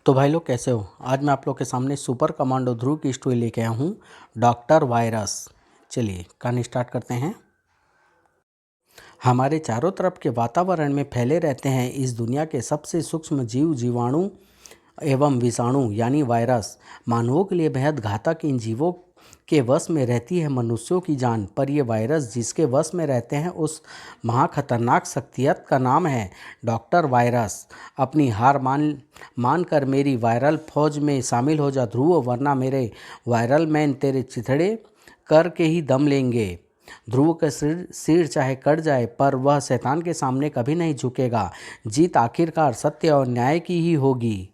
तो भाई लोग कैसे हो। आज मैं आप लोग के सामने सुपर कमांडो ध्रुव की स्टोरी लेके आया हूँ, डॉक्टर वायरस। चलिए कहानी स्टार्ट करते हैं। हमारे चारों तरफ के वातावरण में फैले रहते हैं इस दुनिया के सबसे सूक्ष्म जीव, जीवाणु एवं विषाणु यानी वायरस। मानवों के लिए बेहद घातक इन जीवों के वश में रहती है मनुष्यों की जान, पर ये वायरस जिसके वश में रहते हैं उस महाखतरनाक शख्सियत का नाम है डॉक्टर वायरस। अपनी हार मान कर मेरी वायरल फौज में शामिल हो जा ध्रुव, वरना मेरे वायरल मैन तेरे चिथड़े करके ही दम लेंगे। ध्रुव का सिर चाहे कट जाए, पर वह शैतान के सामने कभी नहीं झुकेगा। जीत आखिरकार सत्य और न्याय की ही होगी।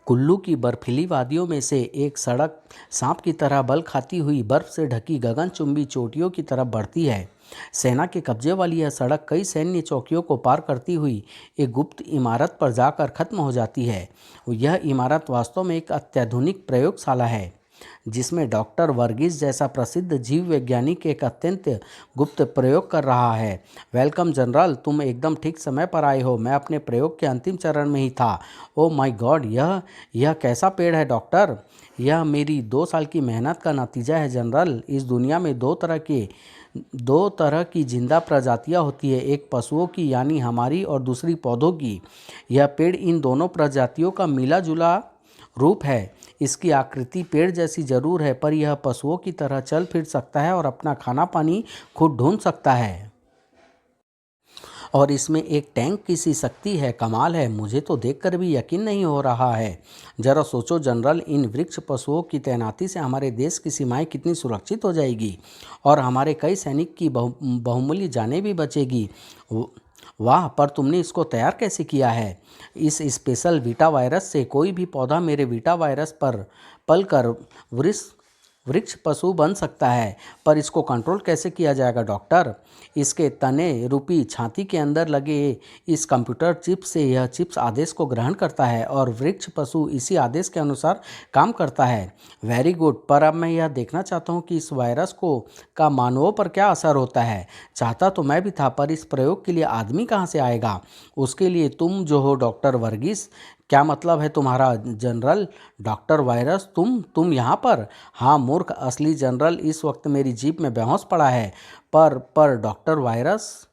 कुल्लू की बर्फीली वादियों में से एक सड़क सांप की तरह बल खाती हुई बर्फ से ढकी गगनचुंबी चोटियों की तरफ बढ़ती है। सेना के कब्जे वाली यह सड़क कई सैन्य चौकियों को पार करती हुई एक गुप्त इमारत पर जाकर खत्म हो जाती है। यह इमारत वास्तव में एक अत्याधुनिक प्रयोगशाला है, जिसमें डॉक्टर वर्गीस जैसा प्रसिद्ध जीव वैज्ञानिक एक अत्यंत गुप्त प्रयोग कर रहा है। वेलकम जनरल, तुम एकदम ठीक समय पर आए हो। मैं अपने प्रयोग के अंतिम चरण में ही था। ओह माय गॉड, यह कैसा पेड़ है डॉक्टर? यह मेरी 2 साल की मेहनत का नतीजा है जनरल। इस दुनिया में दो तरह की जिंदा प्रजातियां होती है, एक पशुओं की यानी हमारी और दूसरी पौधों की। यह पेड़ इन दोनों प्रजातियों का मिला जुला रूप है। इसकी आकृति पेड़ जैसी जरूर है, पर यह पशुओं की तरह चल फिर सकता है और अपना खाना पानी खुद ढूंढ सकता है। और इसमें एक टैंक की सी शक्ति है, कमाल है। मुझे तो देखकर भी यकीन नहीं हो रहा है। जरा सोचो जनरल, इन वृक्ष पशुओं की तैनाती से हमारे देश की सीमाएं कितनी सुरक्षित हो जाएगी और हमारे कई सैनिक की बहुमूल्य जानें भी बचेगी। वाह, पर तुमने इसको तैयार कैसे किया है? इस स्पेशल वीटा वायरस से कोई भी पौधा मेरे वीटा वायरस पर पलकर वृक्ष पशु बन सकता है, पर इसको कंट्रोल कैसे किया जाएगा डॉक्टर? इसके तने रूपी छाती के अंदर लगे इस कंप्यूटर चिप से यह चिप्स आदेश को ग्रहण करता है और वृक्ष पशु इसी आदेश के अनुसार काम करता है। वेरी गुड, पर अब मैं यह देखना चाहता हूँ कि इस वायरस को का मानवों पर क्या असर होता है। चाहता तो मैं भी था, पर इस प्रयोग के लिए आदमी कहाँ से आएगा? उसके लिए तुम जो हो डॉक्टर वर्गीस। क्या मतलब है तुम्हारा जनरल? डॉक्टर वायरस, तुम यहाँ पर? हाँ मूर्ख, असली जनरल इस वक्त मेरी जीप में बेहोश पड़ा है। पर डॉक्टर वायरस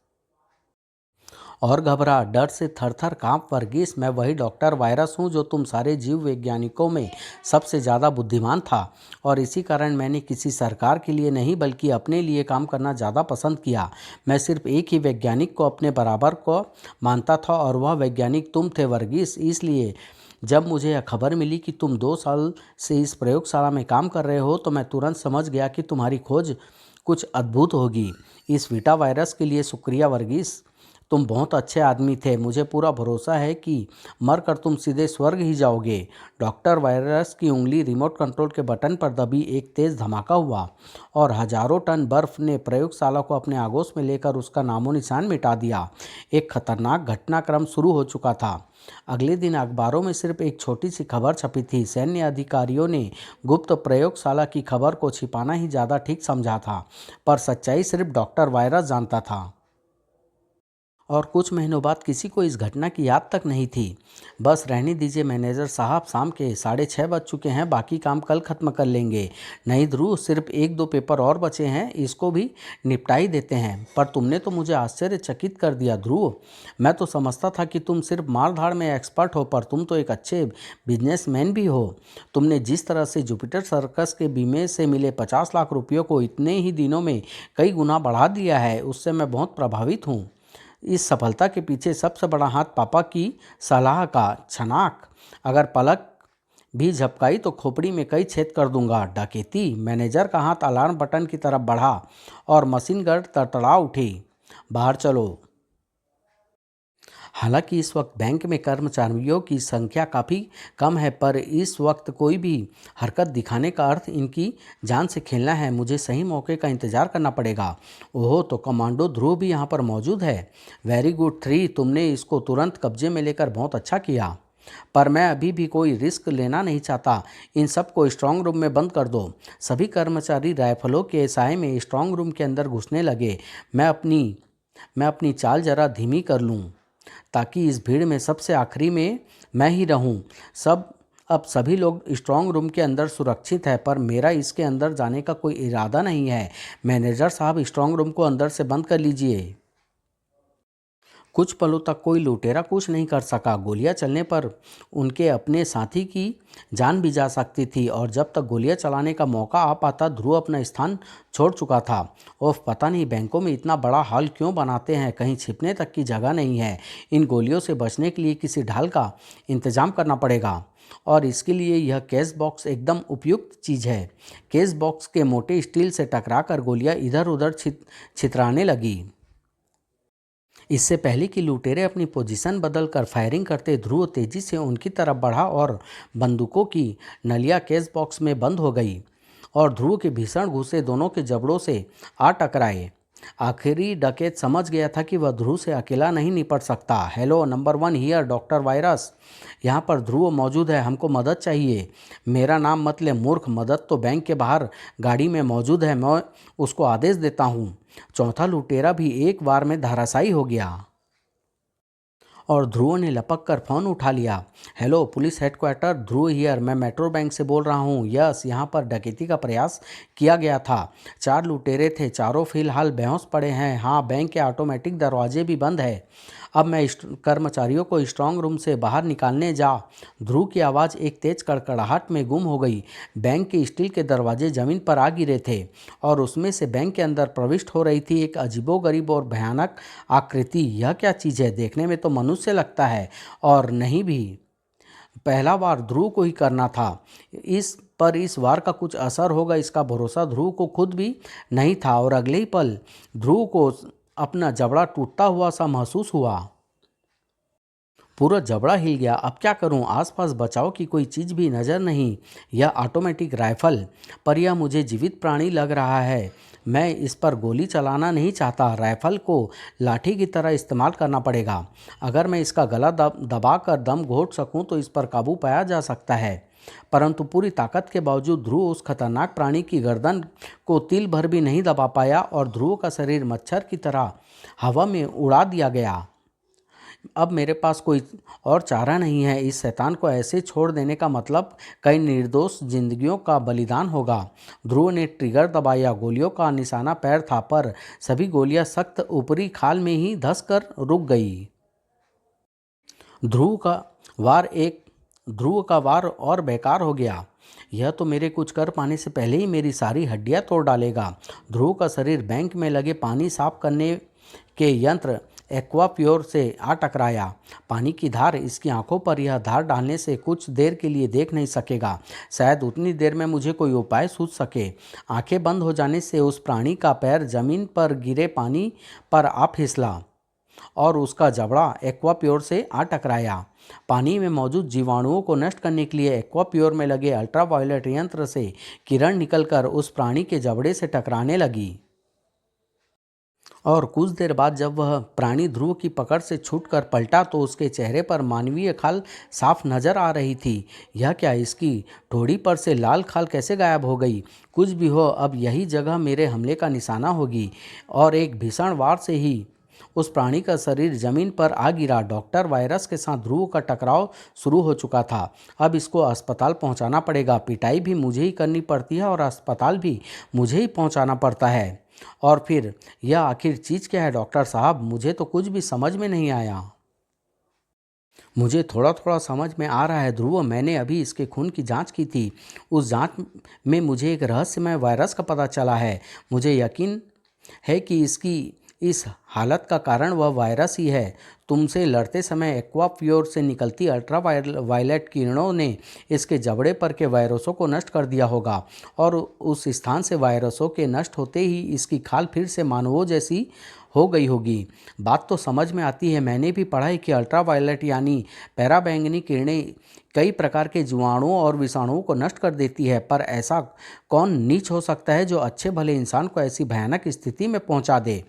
और घबरा, डर से थर थर कांप वर्गीस। मैं वही डॉक्टर वायरस हूँ जो तुम सारे जीव वैज्ञानिकों में सबसे ज़्यादा बुद्धिमान था, और इसी कारण मैंने किसी सरकार के लिए नहीं बल्कि अपने लिए काम करना ज़्यादा पसंद किया। मैं सिर्फ एक ही वैज्ञानिक को अपने बराबर को मानता था, और वह वैज्ञानिक तुम थे वर्गीस। इसलिए जब मुझे यह खबर मिली कि तुम 2 साल से इस प्रयोगशाला में काम कर रहे हो, तो मैं तुरंत समझ गया कि तुम्हारी खोज कुछ अद्भुत होगी। इस वीटा वायरस के लिए शुक्रिया वर्गीस, तुम बहुत अच्छे आदमी थे। मुझे पूरा भरोसा है कि मरकर तुम सीधे स्वर्ग ही जाओगे। डॉक्टर वायरस की उंगली रिमोट कंट्रोल के बटन पर दबी। एक तेज धमाका हुआ और हजारों टन बर्फ ने प्रयोगशाला को अपने आगोश में लेकर उसका नामो निशान मिटा दिया। एक खतरनाक घटनाक्रम शुरू हो चुका था। अगले दिन अखबारों में सिर्फ एक छोटी सी खबर छपी थी। सैन्य अधिकारियों ने गुप्त प्रयोगशाला की खबर को छिपाना ही ज़्यादा ठीक समझा था, पर सच्चाई सिर्फ डॉक्टर वायरस जानता था। और कुछ महीनों बाद किसी को इस घटना की याद तक नहीं थी। बस रहने दीजिए मैनेजर साहब, शाम के 6:30 बज चुके हैं, बाकी काम कल खत्म कर लेंगे। नहीं ध्रुव, सिर्फ 1-2 पेपर और बचे हैं, इसको भी निपटा ही देते हैं। पर तुमने तो मुझे आश्चर्यचकित कर दिया ध्रुव। मैं तो समझता था कि तुम सिर्फ मारधाड़ में एक्सपर्ट हो, पर तुम तो एक अच्छे बिजनेसमैन भी हो। तुमने जिस तरह से जुपिटर सर्कस के बीमे से मिले 50 लाख रुपयों को इतने ही दिनों में कई गुना बढ़ा दिया है, उससे मैं बहुत प्रभावित हूँ। इस सफलता के पीछे सबसे बड़ा हाथ पापा की सलाह का। छनाक, अगर पलक भी झपकाई तो खोपड़ी में कई छेद कर दूंगा। डकैती। मैनेजर का हाथ अलार्म बटन की तरफ बढ़ा और मशीन गन तड़तड़ा उठी। बाहर चलो। हालांकि इस वक्त बैंक में कर्मचारियों की संख्या काफ़ी कम है, पर इस वक्त कोई भी हरकत दिखाने का अर्थ इनकी जान से खेलना है। मुझे सही मौके का इंतज़ार करना पड़ेगा। ओहो, तो कमांडो ध्रुव भी यहाँ पर मौजूद है। वेरी गुड 3, तुमने इसको तुरंत कब्जे में लेकर बहुत अच्छा किया, पर मैं अभी भी कोई रिस्क लेना नहीं चाहता। इन सबको स्ट्रांग रूम में बंद कर दो। सभी कर्मचारी राइफलों के साए में स्ट्रांग रूम के अंदर घुसने लगे। मैं अपनी चाल जरा धीमी कर लूँ। ताकि इस भीड़ में सबसे आखिरी में मैं ही रहूं। अब सभी लोग स्ट्रांग रूम के अंदर सुरक्षित है, पर मेरा इसके अंदर जाने का कोई इरादा नहीं है। मैनेजर साहब, स्ट्रांग रूम को अंदर से बंद कर लीजिए। कुछ पलों तक कोई लुटेरा कुछ नहीं कर सका। गोलियां चलने पर उनके अपने साथी की जान भी जा सकती थी, और जब तक गोलियां चलाने का मौका आ पाता ध्रुव अपना स्थान छोड़ चुका था। ओफ, पता नहीं बैंकों में इतना बड़ा हॉल क्यों बनाते हैं, कहीं छिपने तक की जगह नहीं है। इन गोलियों से बचने के लिए किसी ढाल का इंतजाम करना पड़ेगा, और इसके लिए यह केस बॉक्स एकदम उपयुक्त चीज़ है। केस बॉक्स के मोटे स्टील से टकराकर गोलियां इधर उधर छितराने लगी। इससे पहले कि लुटेरे अपनी पोजीशन बदलकर फायरिंग करते, ध्रुव तेजी से उनकी तरफ बढ़ा और बंदूकों की नलियां केस बॉक्स में बंद हो गई और ध्रुव के भीषण घूंसे दोनों के जबड़ों से आ टकराए। आखिरी डकैत समझ गया था कि वह ध्रुव से अकेला नहीं निपट सकता। Hello, number 1 here, doctor virus. यहाँ पर ध्रुव मौजूद है, हमको मदद चाहिए। मेरा नाम मत ले मूर्ख, मदद तो बैंक के बाहर गाड़ी में मौजूद है, मैं उसको आदेश देता हूँ। चौथा लुटेरा भी एक बार में धराशायी हो गया और ध्रुव ने लपक कर फोन उठा लिया। Hello police headquarter, Dhruv here, मैं मेट्रो बैंक से बोल रहा हूँ। यस, यहाँ पर डकैती का प्रयास किया गया था। 4 लुटेरे थे, चारों फिलहाल बेहोश पड़े हैं। हाँ, बैंक के ऑटोमेटिक दरवाजे भी बंद है। अब मैं कर्मचारियों को स्ट्रांग रूम से बाहर निकालने जा। ध्रुव की आवाज़ एक तेज कड़कड़ाहट में गुम हो गई। बैंक के स्टील के दरवाजे जमीन पर आ गिरे थे और उसमें से बैंक के अंदर प्रविष्ट हो रही थी एक अजीबोगरीब और भयानक आकृति। यह क्या चीज़ है? देखने में तो मनुष्य लगता है, और नहीं भी। पहला वार ध्रुव को ही करना था। इस वार का कुछ असर होगा, इसका भरोसा ध्रुव को खुद भी नहीं था, और अगले ही पल ध्रुव को अपना जबड़ा टूटता हुआ सा महसूस हुआ। पूरा जबड़ा हिल गया। अब क्या करूं? आसपास बचाव की कोई चीज़ भी नज़र नहीं। यह ऑटोमेटिक राइफल, पर यह मुझे जीवित प्राणी लग रहा है। मैं इस पर गोली चलाना नहीं चाहता। राइफल को लाठी की तरह इस्तेमाल करना पड़ेगा। अगर मैं इसका गला दबाकर दम घोट सकूं तो इस पर काबू पाया जा सकता है। परंतु पूरी ताकत के बावजूद ध्रुव उस खतरनाक प्राणी की गर्दन को तिल भर भी नहीं दबा पाया, और ध्रुव का शरीर मच्छर की तरह हवा में उड़ा दिया गया। अब मेरे पास कोई और चारा नहीं है। इस शैतान को ऐसे छोड़ देने का मतलब कई निर्दोष जिंदगियों का बलिदान होगा। ध्रुव ने ट्रिगर दबाया। गोलियों का निशाना पैर था, पर सभी गोलियां सख्त ऊपरी खाल में ही धंस कर रुक गई। ध्रुव का वार और बेकार हो गया। यह तो मेरे कुछ कर पाने से पहले ही मेरी सारी हड्डियां तोड़ डालेगा। ध्रुव का शरीर बैंक में लगे पानी साफ करने के यंत्र एक्वाप्योर से आ टकराया। पानी की धार इसकी आंखों पर यह धार डालने से कुछ देर के लिए देख नहीं सकेगा। शायद उतनी देर में मुझे कोई उपाय सूझ सके। आंखें बंद हो जाने से उस प्राणी का पैर जमीन पर गिरे पानी पर आ फिसला और उसका जबड़ा एक्वाप्योर से आ टकराया। पानी में मौजूद जीवाणुओं को नष्ट करने के लिए एक्वाप्योर में लगे अल्ट्रावायलेट यंत्र से किरण निकलकर उस प्राणी के जबड़े से टकराने लगी, और कुछ देर बाद जब वह प्राणी ध्रुव की पकड़ से छूटकर पलटा तो उसके चेहरे पर मानवीय खाल साफ नजर आ रही थी। यह क्या? इसकी ठोड़ी पर से लाल खाल कैसे गायब हो गई? कुछ भी हो, अब यही जगह मेरे हमले का निशाना होगी। और एक भीषण वार से ही उस प्राणी का शरीर जमीन पर आ गिरा। डॉक्टर वायरस के साथ ध्रुव का टकराव शुरू हो चुका था। अब इसको अस्पताल पहुंचाना पड़ेगा। पिटाई भी मुझे ही करनी पड़ती है और अस्पताल भी मुझे ही पहुंचाना पड़ता है। और फिर यह आखिर चीज़ क्या है डॉक्टर साहब? मुझे तो कुछ भी समझ में नहीं आया। मुझे थोड़ा थोड़ा समझ में आ रहा है ध्रुव। मैंने अभी इसके खून की जांच की थी। उस जांच में मुझे एक रहस्यमय वायरस का पता चला है। मुझे यकीन है कि इसकी इस हालत का कारण वह वायरस ही है। तुमसे लड़ते समय एक्वाप्योर से निकलती अल्ट्रावायलेट किरणों ने इसके जबड़े पर के वायरसों को नष्ट कर दिया होगा, और उस स्थान से वायरसों के नष्ट होते ही इसकी खाल फिर से मानवों जैसी हो गई होगी। बात तो समझ में आती है। मैंने भी पढ़ा है कि अल्ट्रावायलेट यानी पराबैंगनी किरणें कई प्रकार के जीवाणुओं और विषाणुओं को नष्ट कर देती है, पर ऐसा कौन नीच हो सकता है जो अच्छे भले इंसान को ऐसी भयानक स्थिति में पहुंचा दे?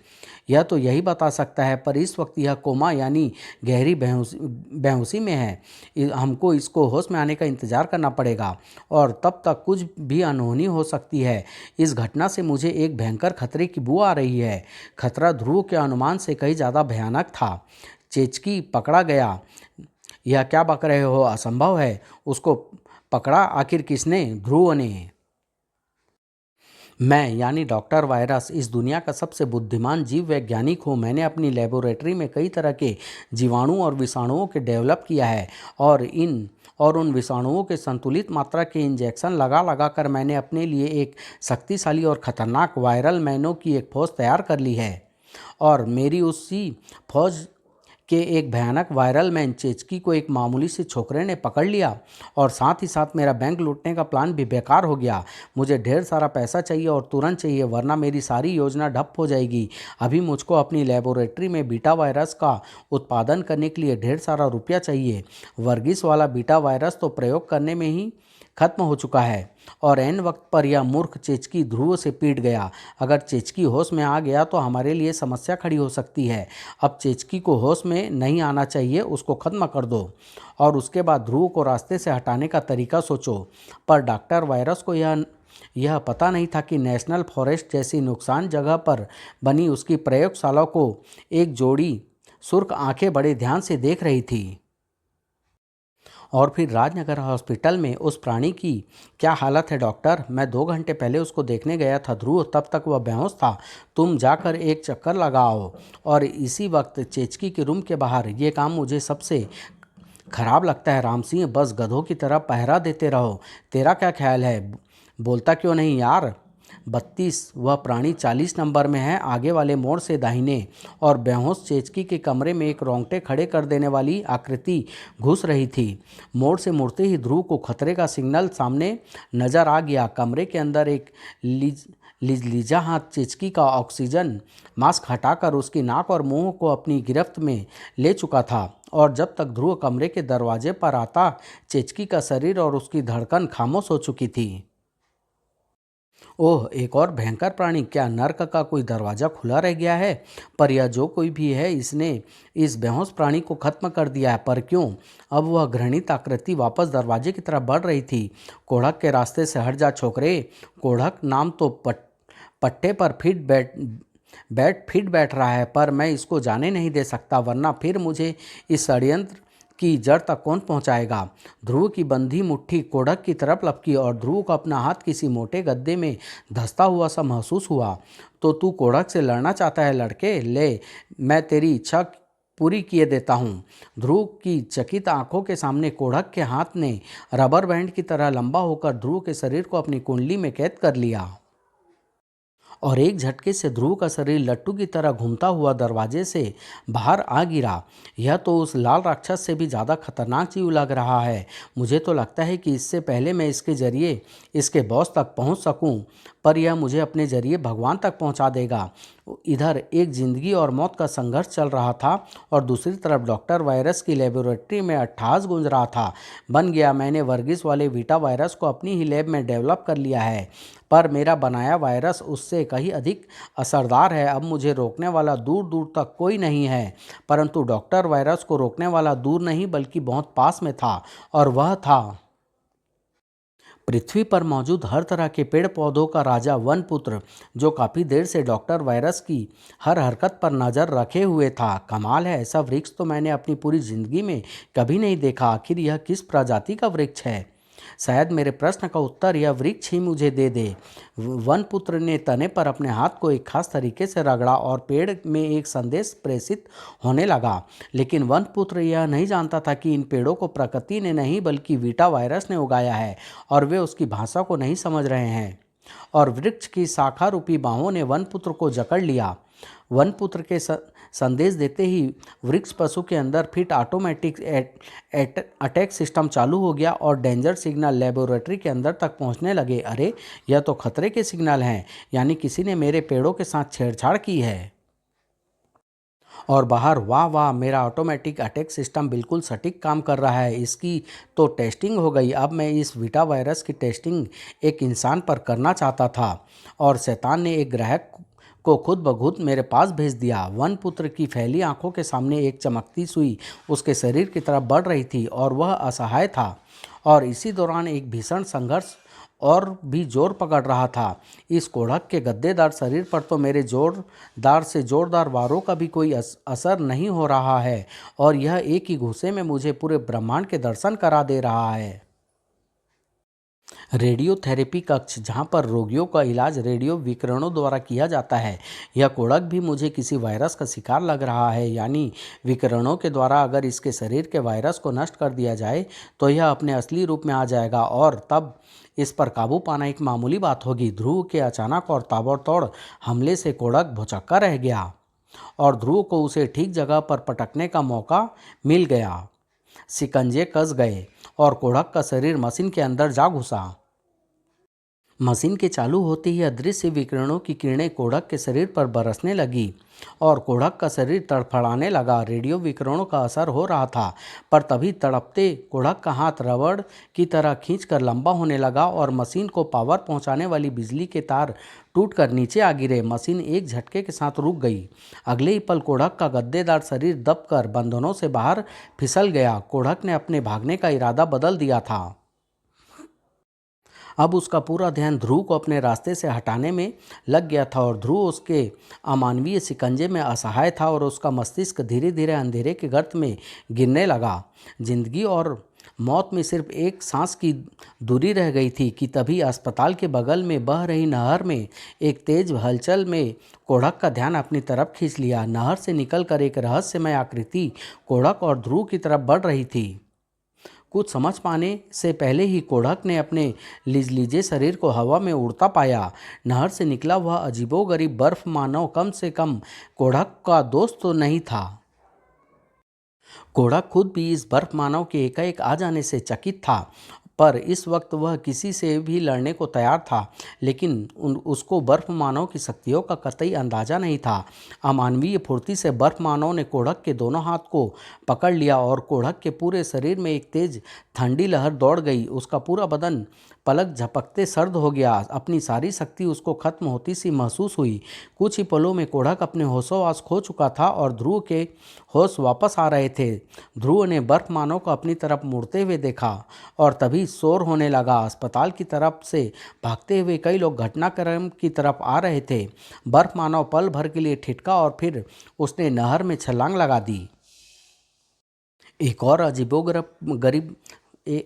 यह तो यही बता सकता है, पर इस वक्त यह कोमा यानी गहरी बेहोशी में है। हमको इसको होश में आने का इंतज़ार करना पड़ेगा, और तब तक कुछ भी अनहोनी हो सकती है। इस घटना से मुझे एक भयंकर खतरे की बू आ रही है। खतरा ध्रुव के अनुमान से कहीं ज़्यादा भयानक था। चेचकी पकड़ा गया। यह क्या बक रहे हो, असंभव है। उसको पकड़ा आखिर किसने? ध्रुव ने। मैं यानी डॉक्टर वायरस इस दुनिया का सबसे बुद्धिमान जीव वैज्ञानिक हूँ। मैंने अपनी लेबोरेटरी में कई तरह के जीवाणु और विषाणुओं के डेवलप किया है और उन विषाणुओं के संतुलित मात्रा के इंजेक्शन लगा लगा कर मैंने अपने लिए एक शक्तिशाली और खतरनाक वायरल मैनों की एक फौज तैयार कर ली है। और मेरी उसी फौज के एक भयानक वायरल मैन चेचकी को एक मामूली से छोकरे ने पकड़ लिया और साथ ही साथ मेरा बैंक लूटने का प्लान भी बेकार हो गया। मुझे ढेर सारा पैसा चाहिए और तुरंत चाहिए, वरना मेरी सारी योजना ठप हो जाएगी। अभी मुझको अपनी लेबोरेटरी में बीटा वायरस का उत्पादन करने के लिए ढेर सारा रुपया चाहिए। वर्गीस वाला बीटा वायरस तो प्रयोग करने में ही खत्म हो चुका है और ऐन वक्त पर यह मूर्ख चेचकी ध्रुव से पीट गया। अगर चेचकी होश में आ गया तो हमारे लिए समस्या खड़ी हो सकती है। अब चेचकी को होश में नहीं आना चाहिए, उसको खत्म कर दो और उसके बाद ध्रुव को रास्ते से हटाने का तरीका सोचो। पर डॉक्टर वायरस को यह पता नहीं था कि नेशनल फॉरेस्ट जैसी नुकसान जगह पर बनी उसकी प्रयोगशाला को एक जोड़ी सुर्ख आंखें बड़े ध्यान से देख रही थी। और फिर राजनगर हॉस्पिटल में उस प्राणी की क्या हालत है डॉक्टर? मैं 2 घंटे पहले उसको देखने गया था ध्रुव, तब तक वह बेहोश था। तुम जाकर एक चक्कर लगाओ। और इसी वक्त चेचकी के रूम के बाहर। ये काम मुझे सबसे खराब लगता है राम सिंह, बस गधों की तरह पहरा देते रहो। तेरा क्या ख्याल है? बोलता क्यों नहीं यार? 32 वह प्राणी 40 नंबर में है, आगे वाले मोड़ से दाहिने। और बेहोश चेचकी के कमरे में एक रोंगटे खड़े कर देने वाली आकृति घुस रही थी। मोड़ से मुड़ते ही ध्रुव को खतरे का सिग्नल सामने नजर आ गया। कमरे के अंदर एक लिजा हाथ चेचकी का ऑक्सीजन मास्क हटाकर उसकी नाक और मुंह को अपनी गिरफ्त में ले चुका था। और जब तक ध्रुव कमरे के दरवाजे पर आता, चेचकी का शरीर और उसकी धड़कन खामोश हो चुकी थी। ओह, एक और भयंकर प्राणी! क्या नर्क का कोई दरवाज़ा खुला रह गया है? पर यह जो कोई भी है, इसने इस बेहोश प्राणी को खत्म कर दिया है। पर क्यों? अब वह घृणित आकृति वापस दरवाजे की तरफ बढ़ रही थी। कोढ़क के रास्ते से हट जा छोकरे। कोढ़क नाम तो पट्टे पर फिट बैठ रहा है, पर मैं इसको जाने नहीं दे सकता, वरना फिर मुझे इस षड्यंत्र की जड़ तक कौन पहुंचाएगा? ध्रुव की बंधी मुट्ठी कोढ़क की तरफ लपकी और ध्रुव को अपना हाथ किसी मोटे गद्दे में धंसता हुआ सा महसूस हुआ। तो तू कोढ़क से लड़ना चाहता है लड़के? ले, मैं तेरी इच्छा पूरी किए देता हूँ। ध्रुव की चकित आंखों के सामने कोढ़क के हाथ ने रबर बैंड की तरह लंबा होकर ध्रुव के शरीर को अपनी कुंडली में कैद कर लिया और एक झटके से ध्रुव का शरीर लट्टू की तरह घूमता हुआ दरवाजे से बाहर आ गिरा। यह तो उस लाल राक्षस से भी ज़्यादा खतरनाक जीव लग रहा है। मुझे तो लगता है कि इससे पहले मैं इसके जरिए इसके बॉस तक पहुंच सकूं, पर यह मुझे अपने जरिए भगवान तक पहुंचा देगा। इधर एक जिंदगी और मौत का संघर्ष चल रहा था और दूसरी तरफ डॉक्टर वायरस की लेबोरेटरी में अट्टहास गूंज रहा था। बन गया, मैंने वर्गीस वाले वीटा वायरस को अपनी ही लैब में डेवलप कर लिया है, पर मेरा बनाया वायरस उससे कहीं अधिक असरदार है। अब मुझे रोकने वाला दूर दूर तक कोई नहीं है। परंतु डॉक्टर वायरस को रोकने वाला दूर नहीं बल्कि बहुत पास में था, और वह था पृथ्वी पर मौजूद हर तरह के पेड़ पौधों का राजा वनपुत्र, जो काफ़ी देर से डॉक्टर वायरस की हर हरकत पर नज़र रखे हुए था। कमाल है, ऐसा वृक्ष तो मैंने अपनी पूरी जिंदगी में कभी नहीं देखा। आखिर यह किस प्रजाति का वृक्ष है? शायद मेरे प्रश्न का उत्तर यह वृक्ष ही मुझे दे दे। वनपुत्र ने तने पर अपने हाथ को एक खास तरीके से रगड़ा और पेड़ में एक संदेश प्रेषित होने लगा। लेकिन वनपुत्र यह नहीं जानता था कि इन पेड़ों को प्रकृति ने नहीं बल्कि वीटा वायरस ने उगाया है, और वे उसकी भाषा को नहीं समझ रहे हैं। और वृक्ष की शाखा रूपी बाहों ने वनपुत्र को जकड़ लिया। वनपुत्र के संदेश देते ही वृक्ष पशु के अंदर फिट ऑटोमेटिक अटैक सिस्टम चालू हो गया और डेंजर सिग्नल लेबोरेटरी के अंदर तक पहुंचने लगे। अरे, यह तो खतरे के सिग्नल हैं, यानी किसी ने मेरे पेड़ों के साथ छेड़छाड़ की है। और बाहर, वाह वाह, मेरा ऑटोमेटिक अटैक सिस्टम बिल्कुल सटीक काम कर रहा है। इसकी तो टेस्टिंग हो गई। अब मैं इस वीटा वायरस की टेस्टिंग एक इंसान पर करना चाहता था, और शैतान ने एक ग्राहक को खुद ब खुद मेरे पास भेज दिया। वनपुत्र की फैली आंखों के सामने एक चमकती सुई उसके शरीर की तरफ बढ़ रही थी और वह असहाय था। और इसी दौरान एक भीषण संघर्ष और भी जोर पकड़ रहा था। इस कोढ़क के गद्देदार शरीर पर तो मेरे जोरदार से जोरदार वारों का भी कोई असर नहीं हो रहा है, और यह एक ही घूंसे में मुझे पूरे ब्रह्मांड के दर्शन करा दे रहा है। रेडियोथेरेपी कक्ष, जहाँ पर रोगियों का इलाज रेडियो विकिरणों द्वारा किया जाता है, यह कोढ़क भी मुझे किसी वायरस का शिकार लग रहा है। यानी विकिरणों के द्वारा अगर इसके शरीर के वायरस को नष्ट कर दिया जाए तो यह अपने असली रूप में आ जाएगा, और तब इस पर काबू पाना एक मामूली बात होगी। ध्रुव के अचानक और ताबड़तोड़ हमले से कोढ़क भौचक्का रह गया, और ध्रुव को उसे ठीक जगह पर पटकने का मौका मिल गया। शिकंजे कस गए और कोढ़क का शरीर मशीन के अंदर जा घुसा। मशीन के चालू होते ही अदृश्य विकिरणों की किरणें कोढ़क के शरीर पर बरसने लगी और कोढ़क का शरीर तड़फड़ाने लगा। रेडियो विकिरणों का असर हो रहा था, पर तभी तड़पते कोढ़क का हाथ रबड़ की तरह खींचकर लंबा होने लगा और मशीन को पावर पहुंचाने वाली बिजली के तार टूटकर नीचे आ गिरे। मशीन एक झटके के साथ रुक गई। अगले ही पल कोढ़क का गद्देदार शरीर दबकर बंधनों से बाहर फिसल गया। कोढ़क ने अपने भागने का इरादा बदल दिया था। अब उसका पूरा ध्यान ध्रुव को अपने रास्ते से हटाने में लग गया था, और ध्रुव उसके अमानवीय शिकंजे में असहाय था और उसका मस्तिष्क धीरे धीरे अंधेरे के गर्त में गिरने लगा। जिंदगी और मौत में सिर्फ एक सांस की दूरी रह गई थी कि तभी अस्पताल के बगल में बह रही नहर में एक तेज हलचल में कोढ़क का ध्यान अपनी तरफ खींच लिया। नहर से निकलकर एक रहस्यमय आकृति कोढ़क और ध्रुव की तरफ बढ़ रही थी। कुछ समझ पाने से पहले ही कोढ़क ने अपने लिजलीजे शरीर को हवा में उड़ता पाया। नहर से निकला हुआ अजीबोगरीब बर्फ मानव कम से कम कोढ़क का दोस्त तो नहीं था। कोढ़क खुद भी इस बर्फ मानव के एकाएक आ जाने से चकित था, पर इस वक्त वह किसी से भी लड़ने को तैयार था। लेकिन उसको बर्फ मानव की शक्तियों का कतई अंदाजा नहीं था। अमानवीय फुर्ती से बर्फ मानव ने कोढ़क के दोनों हाथ को पकड़ लिया और कोढ़क के पूरे शरीर में एक तेज ठंडी लहर दौड़ गई। उसका पूरा बदन पलक झपकते सर्द हो गया। अपनी सारी शक्ति उसको खत्म होती सी महसूस हुई। कुछ ही पलों में कोढ़क अपने होशोवास खो चुका था और ध्रुव के होश वापस आ रहे थे। ध्रुव ने बर्फ मानव को अपनी तरफ मुड़ते हुए देखा और तभी शोर होने लगा। अस्पताल की तरफ से भागते हुए कई लोग घटनाक्रम की तरफ आ रहे थे। बर्फ मानव पल भर के लिए ठिठका और फिर उसने नहर में छलांग लगा दी। एक और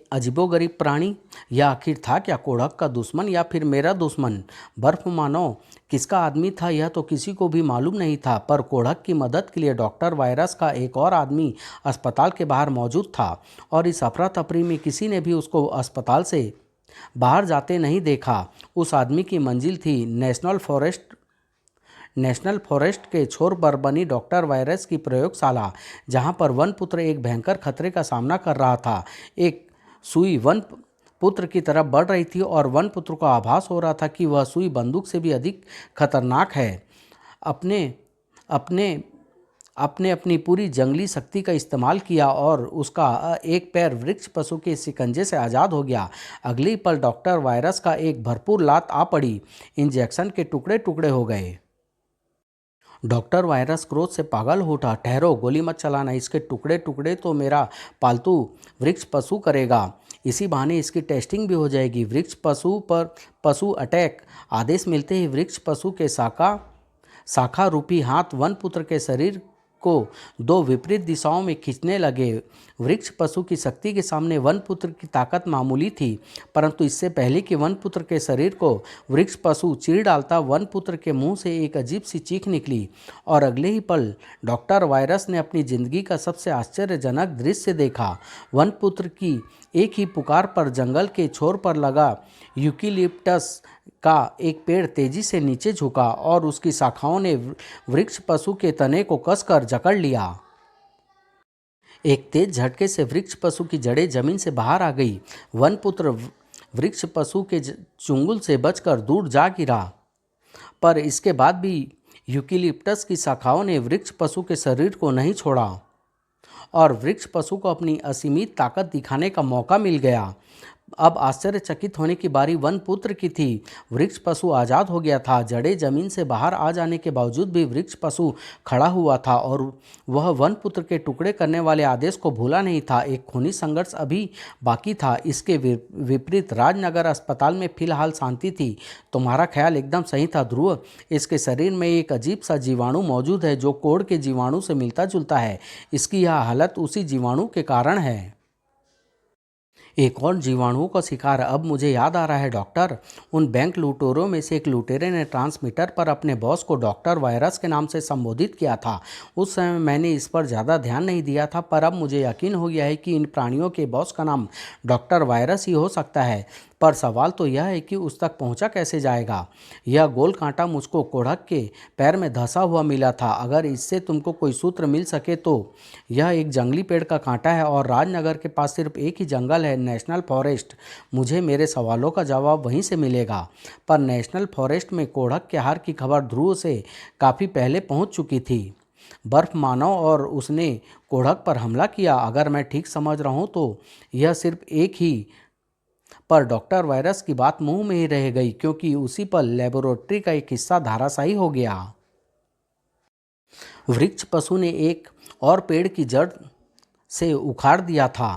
अजीबोगरीब प्राणी, यह आखिर था क्या कोढ़क का दुश्मन या फिर मेरा दुश्मन? बर्फ मानव किसका आदमी था यह तो किसी को भी मालूम नहीं था, पर कोढ़क की मदद के लिए डॉक्टर वायरस का एक और आदमी अस्पताल के बाहर मौजूद था, और इस अफरा तफरी में किसी ने भी उसको अस्पताल से बाहर जाते नहीं देखा। उस आदमी की मंजिल थी नेशनल फॉरेस्ट के छोर पर बनी डॉक्टर वायरस की प्रयोगशाला, जहां पर वन पुत्र एक भयंकर खतरे का सामना कर रहा था। एक सुई वन पुत्र की तरफ बढ़ रही थी और वन पुत्र को आभास हो रहा था कि वह सुई बंदूक से भी अधिक खतरनाक है। अपने अपने अपने अपनी पूरी जंगली शक्ति का इस्तेमाल किया और उसका एक पैर वृक्ष पशु के शिकंजे से आज़ाद हो गया। अगले ही पल डॉक्टर वायरस का एक भरपूर लात आ पड़ी। इंजेक्शन के टुकड़े टुकड़े हो गए। डॉक्टर वायरस क्रोध से पागल हो उठा। ठहरो, गोली मत चलाना, इसके टुकड़े टुकड़े तो मेरा पालतू वृक्ष पशु करेगा। इसी बहाने इसकी टेस्टिंग भी हो जाएगी। वृक्ष पशु पर पशु अटैक। आदेश मिलते ही वृक्ष पशु के शाखा रूपी हाथ वन पुत्र के शरीर को दो विपरीत दिशाओं में खींचने लगे। वृक्ष पशु की शक्ति के सामने वन पुत्र की ताकत मामूली थी, परंतु इससे पहले कि वन पुत्र के शरीर को वृक्ष पशु चीर डालता, वन पुत्र के मुंह से एक अजीब सी चीख निकली और अगले ही पल डॉक्टर वायरस ने अपनी जिंदगी का सबसे आश्चर्यजनक दृश्य देखा। वन पुत्र की एक ही पुकार पर जंगल के छोर पर लगा यूकेलिप्टस का एक पेड़ तेजी से नीचे झुका और उसकी शाखाओं ने वृक्ष पशु के तने को कसकर जकड़ लिया। एक तेज झटके से वृक्ष पशु की जड़ें जमीन से बाहर आ गई। वन पुत्र वृक्ष पशु के चुंगल से बचकर दूर जा गिरा, पर इसके बाद भी यूकेलिप्टस की शाखाओं ने वृक्ष पशु के शरीर को नहीं छोड़ा और वृक्ष पशु को अपनी असीमित ताकत दिखाने का मौका मिल गया। अब आश्चर्यचकित होने की बारी वन पुत्र की थी। वृक्ष पशु आजाद हो गया था। जड़ें जमीन से बाहर आ जाने के बावजूद भी वृक्ष पशु खड़ा हुआ था और वह वन पुत्र के टुकड़े करने वाले आदेश को भूला नहीं था। एक खूनी संघर्ष अभी बाकी था। इसके विपरीत राजनगर अस्पताल में फिलहाल शांति थी। तुम्हारा ख्याल एकदम सही था ध्रुव। इसके शरीर में एक अजीब सा जीवाणु मौजूद है जो कोढ़ के जीवाणु से मिलता जुलता है। इसकी यह हालत उसी जीवाणु के कारण है। एक और जीवाणुओं का शिकार। अब मुझे याद आ रहा है डॉक्टर, उन बैंक लुटेरों में से एक लुटेरे ने ट्रांसमीटर पर अपने बॉस को डॉक्टर वायरस के नाम से संबोधित किया था। उस समय मैंने इस पर ज़्यादा ध्यान नहीं दिया था, पर अब मुझे यकीन हो गया है कि इन प्राणियों के बॉस का नाम डॉक्टर वायरस ही हो सकता है। पर सवाल तो यह है कि उस तक पहुंचा कैसे जाएगा। यह गोल कांटा मुझको कोढ़क के पैर में धंसा हुआ मिला था। अगर इससे तुमको कोई सूत्र मिल सके तो। यह एक जंगली पेड़ का कांटा है और राजनगर के पास सिर्फ एक ही जंगल है, नेशनल फॉरेस्ट। मुझे मेरे सवालों का जवाब वहीं से मिलेगा। पर नेशनल फॉरेस्ट में कोढ़क के हार की खबर ध्रुव से काफ़ी पहले पहुंच चुकी थी। बर्फ मानव और उसने कोढ़क पर हमला किया। अगर मैं ठीक समझ रहा हूं तो यह सिर्फ एक ही। पर डॉक्टर वायरस की बात मुंह में ही रह गई क्योंकि उसी पर लेबोरेटरी का एक हिस्सा धराशायी हो गया। वृक्ष पशु ने एक और पेड़ की जड़ से उखाड़ दिया था।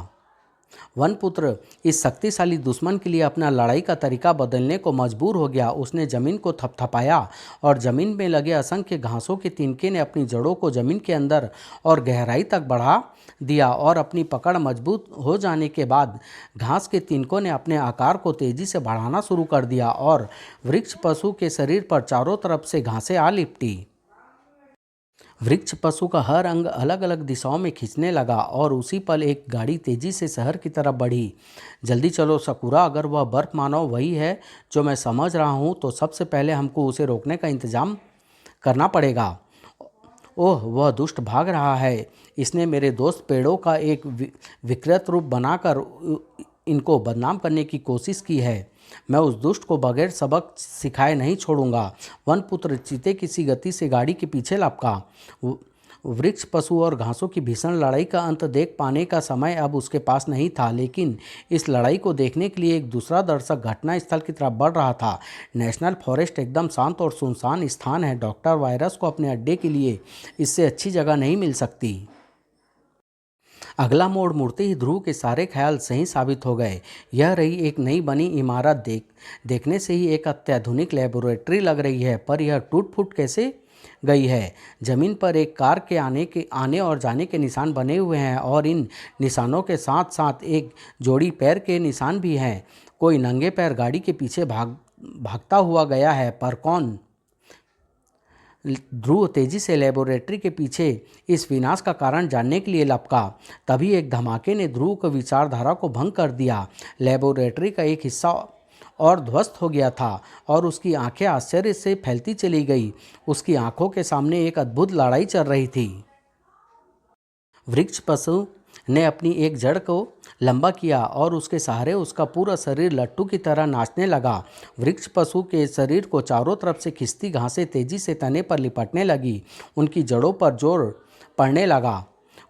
वनपुत्र इस शक्तिशाली दुश्मन के लिए अपना लड़ाई का तरीका बदलने को मजबूर हो गया। उसने जमीन को थपथपाया और जमीन में लगे असंख्य घासों के तिनके ने अपनी जड़ों को जमीन के अंदर और गहराई तक बढ़ा दिया और अपनी पकड़ मजबूत हो जाने के बाद घास के तिनकों ने अपने आकार को तेजी से बढ़ाना शुरू कर दिया और वृक्ष पशु के शरीर पर चारों तरफ से घासें आ लिपटी। वृक्ष पशु का हर अंग अलग अलग दिशाओं में खींचने लगा और उसी पल एक गाड़ी तेजी से शहर की तरफ बढ़ी। जल्दी चलो सकुरा, अगर वह बर्फ मानव वही है जो मैं समझ रहा हूँ तो सबसे पहले हमको उसे रोकने का इंतजाम करना पड़ेगा। ओह, वह दुष्ट भाग रहा है। इसने मेरे दोस्त पेड़ों का एक विकृत रूप बनाकर इनको बदनाम करने की कोशिश की है। मैं उस दुष्ट को बगैर सबक सिखाए नहीं छोड़ूंगा। वनपुत्र चीते किसी गति से गाड़ी के पीछे लपका। वृक्ष पशु और घासों की भीषण लड़ाई का अंत देख पाने का समय अब उसके पास नहीं था, लेकिन इस लड़ाई को देखने के लिए एक दूसरा दर्शक घटना स्थल की तरफ बढ़ रहा था। नेशनल फॉरेस्ट एकदम शांत और सुनसान स्थान है। डॉक्टर वायरस को अपने अड्डे के लिए इससे अच्छी जगह नहीं मिल सकती। अगला मोड़ मुड़ते ही ध्रुव के सारे ख्याल सही साबित हो गए। यह रही एक नई बनी इमारत। देखने से ही एक अत्याधुनिक लेबोरेटरी लग रही है, पर यह टूट फूट कैसे गई है। जमीन पर एक कार के आने और जाने के निशान बने हुए हैं और इन निशानों के साथ साथ एक जोड़ी पैर के निशान भी हैं। कोई नंगे पैर गाड़ी के पीछे भागता हुआ गया है, पर कौन। ध्रुव तेजी से लेबोरेटरी के पीछे इस विनाश का कारण जानने के लिए लपका। तभी एक धमाके ने ध्रुव की विचारधारा को भंग कर दिया। लेबोरेटरी का एक हिस्सा और ध्वस्त हो गया था और उसकी आंखें आश्चर्य से फैलती चली गई। उसकी आंखों के सामने एक अद्भुत लड़ाई चल रही थी। वृक्ष पशु ने अपनी एक जड़ को लंबा किया और उसके सहारे उसका पूरा शरीर लट्टू की तरह नाचने लगा। वृक्ष पशु के शरीर को चारों तरफ से खिंचती घासें तेजी से तने पर लिपटने लगी। उनकी जड़ों पर जोर पड़ने लगा।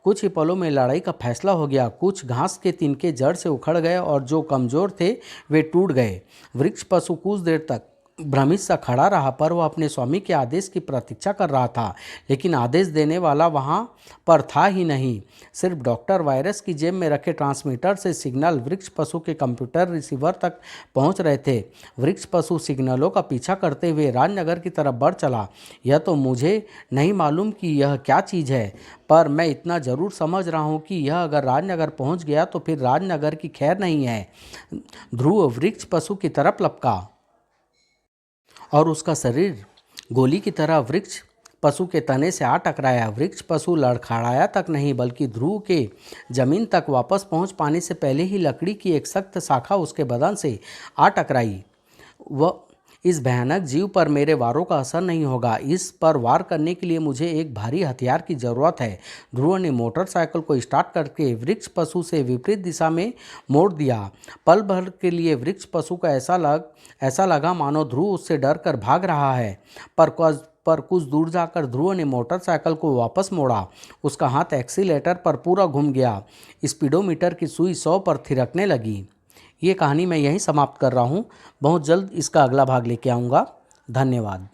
कुछ ही पलों में लड़ाई का फैसला हो गया। कुछ घास के तिनके जड़ से उखड़ गए और जो कमज़ोर थे वे टूट गए। वृक्ष पशु कुछ देर तक भ्रमित सा खड़ा रहा, पर वह अपने स्वामी के आदेश की प्रतीक्षा कर रहा था, लेकिन आदेश देने वाला वहां पर था ही नहीं। सिर्फ डॉक्टर वायरस की जेब में रखे ट्रांसमीटर से सिग्नल वृक्ष पशु के कंप्यूटर रिसीवर तक पहुंच रहे थे। वृक्ष पशु सिग्नलों का पीछा करते हुए राजनगर की तरफ बढ़ चला। यह तो मुझे नहीं मालूम कि यह क्या चीज़ है, पर मैं इतना ज़रूर समझ रहा हूँ कि यह अगर राजनगर पहुँच गया तो फिर राजनगर की खैर नहीं है। ध्रुव वृक्ष पशु की तरफ लपका और उसका शरीर गोली की तरह वृक्ष पशु के तने से आ टकराया। वृक्ष पशु लड़खड़ाया तक नहीं, बल्कि ध्रुव के जमीन तक वापस पहुंच पाने से पहले ही लकड़ी की एक सख्त शाखा उसके बदन से आ टकराई। वह इस भयानक जीव पर मेरे वारों का असर नहीं होगा। इस पर वार करने के लिए मुझे एक भारी हथियार की ज़रूरत है। ध्रुव ने मोटरसाइकिल को स्टार्ट करके वृक्ष पशु से विपरीत दिशा में मोड़ दिया। पल भर के लिए वृक्ष पशु का ऐसा लगा मानो ध्रुव उससे डर कर भाग रहा है, पर कुछ दूर जाकर ध्रुव ने मोटरसाइकिल को वापस मोड़ा। उसका हाथ एक्सीलेटर पर पूरा घूम गया। स्पीडोमीटर की सुई 100 पर थिरकने लगी। ये कहानी मैं यहीं समाप्त कर रहा हूँ। बहुत जल्द इसका अगला भाग लेके आऊँगा। धन्यवाद।